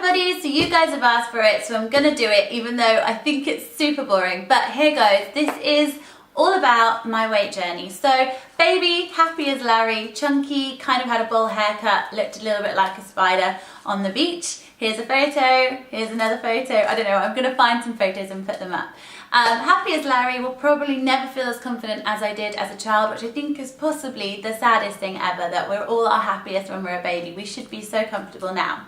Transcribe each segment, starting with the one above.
everybody, so you guys have asked for it, so I'm gonna do it even though I think it's super boring, but here goes. This is all about my weight journey. So baby, happy as Larry, chunky, kind of had a bowl haircut, looked a little bit like a spider on the beach. Here's a photo, here's another photo, I don't know, I'm gonna find some photos and put them up. Happy as Larry will probably never feel as confident as I did as a child, which I think is possibly the saddest thing ever, that we're all our happiest when we're a baby. We should be so comfortable now.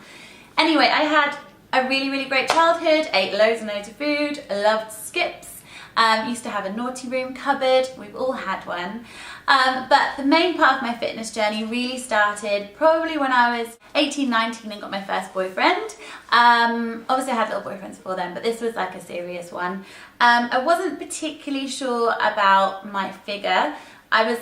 Anyway, I had a really great childhood, ate loads and loads of food, loved skips, used to have a naughty room cupboard, we've all had one. But the main part of my fitness journey really started probably when I was 18, 19 and got my first boyfriend. Obviously I had little boyfriends before then, but this was like a serious one. I wasn't particularly sure about my figure. I was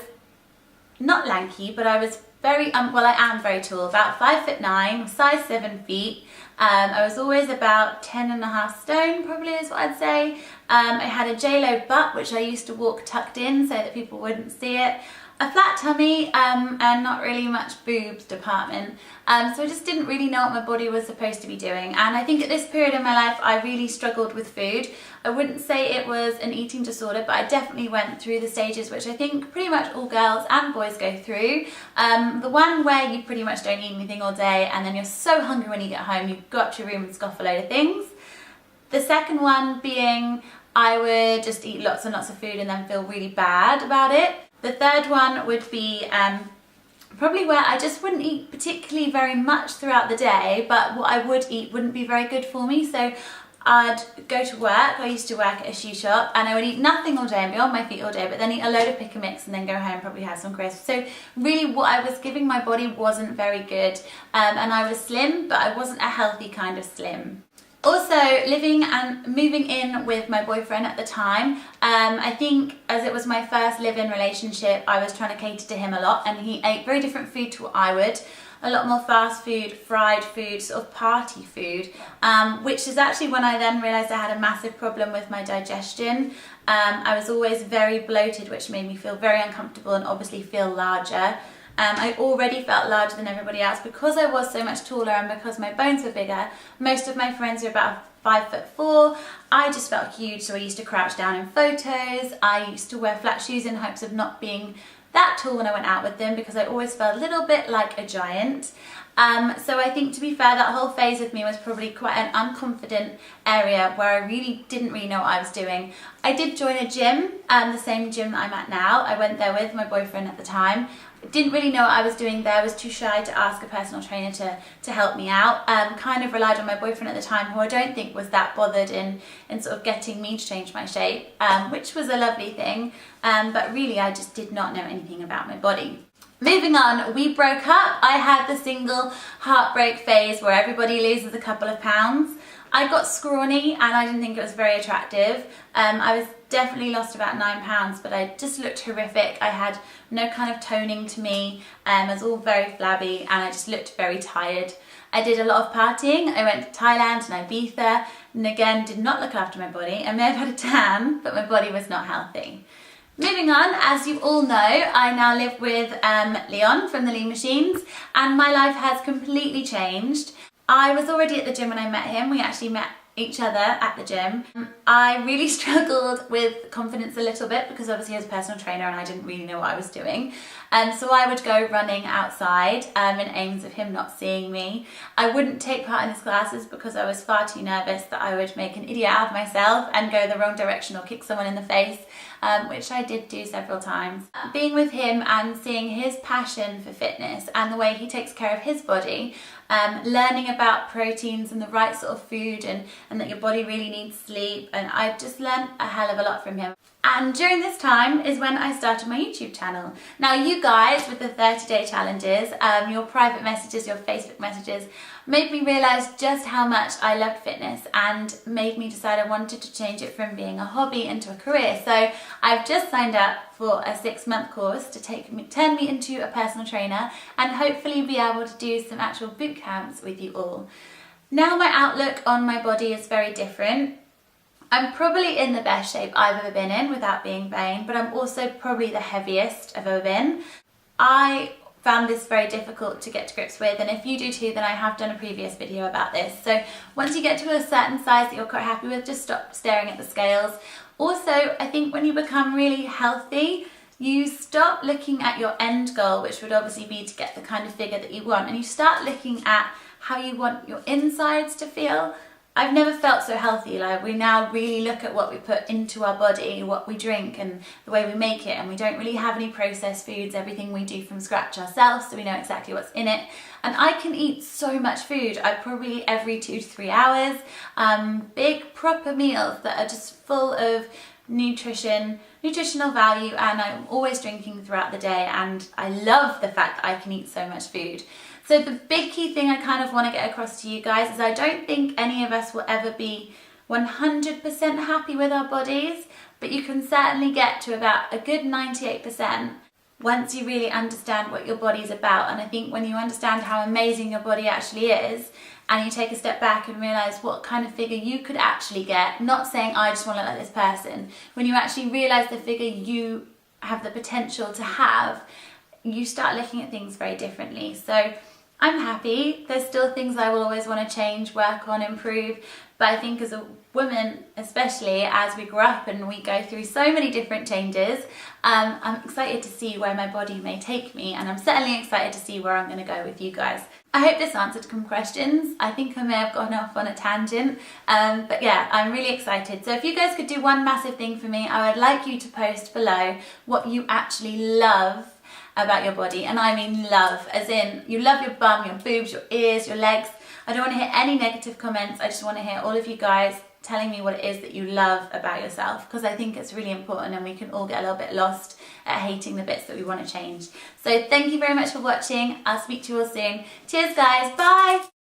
not lanky, but I was very, well I am very tall, about 5'9", size 7 feet. I was always about 10.5 stone, probably is what I'd say. I had a J-Lo butt, which I used to walk tucked in so that people wouldn't see it. A flat tummy, and not really much boobs department. So I just didn't really know what my body was supposed to be doing. And I think at this period in my life, I really struggled with food. I wouldn't say it was an eating disorder, but I definitely went through the stages, which I think pretty much all girls and boys go through. The one where you pretty much don't eat anything all day, and then you're so hungry when you get home, you go up to your room and scoff a load of things. The second one being, I would just eat lots and lots of food and then feel really bad about it. The third one would be probably where I just wouldn't eat particularly very much throughout the day, but what I would eat wouldn't be very good for me. So I'd go to work, I used to work at a shoe shop, and I would eat nothing all day and be on my feet all day, but then eat a load of pick and mix and then go home and probably have some crisps. So really what I was giving my body wasn't very good, and I was slim, but I wasn't a healthy kind of slim. Also, living and moving in with my boyfriend at the time, I think as it was my first live-in relationship, I was trying to cater to him a lot, and he ate very different food to what I would. A lot more fast food, fried food, sort of party food, which is actually when I then realised I had a massive problem with my digestion. I was always very bloated, which made me feel very uncomfortable and obviously feel larger. I already felt larger than everybody else because I was so much taller and because my bones were bigger. Most of my friends were about 5'4". I just felt huge, so I used to crouch down in photos. I used to wear flat shoes in hopes of not being that tall when I went out with them because I always felt a little bit like a giant. So I think, to be fair, that whole phase with me was probably quite an unconfident area where I really didn't really know what I was doing. I did join a gym, the same gym that I'm at now. I went there with my boyfriend at the time. Didn't really know what I was doing there, was too shy to ask a personal trainer to help me out. Kind of relied on my boyfriend at the time, who I don't think was that bothered in sort of getting me to change my shape, which was a lovely thing, but really I just did not know anything about my body. Moving on, we broke up. I had the single heartbreak phase where everybody loses a couple of pounds. I got scrawny and I didn't think it was very attractive. I was definitely lost about 9 pounds, but I just looked horrific. I had no kind of toning to me. I was all very flabby and I just looked very tired. I did a lot of partying. I went to Thailand and Ibiza, and again did not look after my body. I may have had a tan, but my body was not healthy. Moving on, as you all know, I now live with Leon from the Lean Machines, and my life has completely changed. I was already at the gym when I met him. We actually met each other at the gym. I really struggled with confidence a little bit because obviously I was a personal trainer and I didn't really know what I was doing. So I would go running outside in aims of him not seeing me. I wouldn't take part in his classes because I was far too nervous that I would make an idiot out of myself and go the wrong direction or kick someone in the face, which I did do several times. Being with him and seeing his passion for fitness and the way he takes care of his body, learning about proteins and the right sort of food and that your body really needs sleep, and I've just learned a hell of a lot from him. And during this time is when I started my YouTube channel. Now you guys with the 30-day challenges, your private messages, your Facebook messages, made me realise just how much I loved fitness and made me decide I wanted to change it from being a hobby into a career. So I've just signed up for a 6-month course to turn me into a personal trainer and hopefully be able to do some actual boot camps with you all. Now my outlook on my body is very different. I'm probably in the best shape I've ever been in without being vain, but I'm also probably the heaviest I've ever been. I found this very difficult to get to grips with, and if you do too, then I have done a previous video about this. So once you get to a certain size that you're quite happy with, just stop staring at the scales. Also, I think when you become really healthy, you stop looking at your end goal, which would obviously be to get the kind of figure that you want, and you start looking at how you want your insides to feel. I've never felt so healthy. Like, we now really look at what we put into our body, what we drink and the way we make it, and we don't really have any processed foods. Everything we do from scratch ourselves, so we know exactly what's in it. And I can eat so much food. I probably every 2 to 3 hours, big proper meals that are just full of nutritional value, and I'm always drinking throughout the day, and I love the fact that I can eat so much food. So the big key thing I kind of want to get across to you guys is I don't think any of us will ever be 100% happy with our bodies, but you can certainly get to about a good 98% once you really understand what your body's about. And I think when you understand how amazing your body actually is, and you take a step back and realise what kind of figure you could actually get, not saying I just want to look like this person, when you actually realise the figure you have the potential to have, you start looking at things very differently. So I'm happy. There's still things I will always want to change, work on, improve, but I think as a woman, especially as we grow up and we go through so many different changes, I'm excited to see where my body may take me, and I'm certainly excited to see where I'm going to go with you guys. I hope this answered some questions. I think I may have gone off on a tangent, but yeah, I'm really excited. So if you guys could do one massive thing for me, I would like you to post below what you actually love about your body, and I mean love, as in you love your bum, your boobs, your ears, your legs. I don't want to hear any negative comments. I just want to hear all of you guys telling me what it is that you love about yourself, because I think it's really important, and we can all get a little bit lost at hating the bits that we want to change. So thank you very much for watching. I'll speak to you all soon. Cheers guys, bye!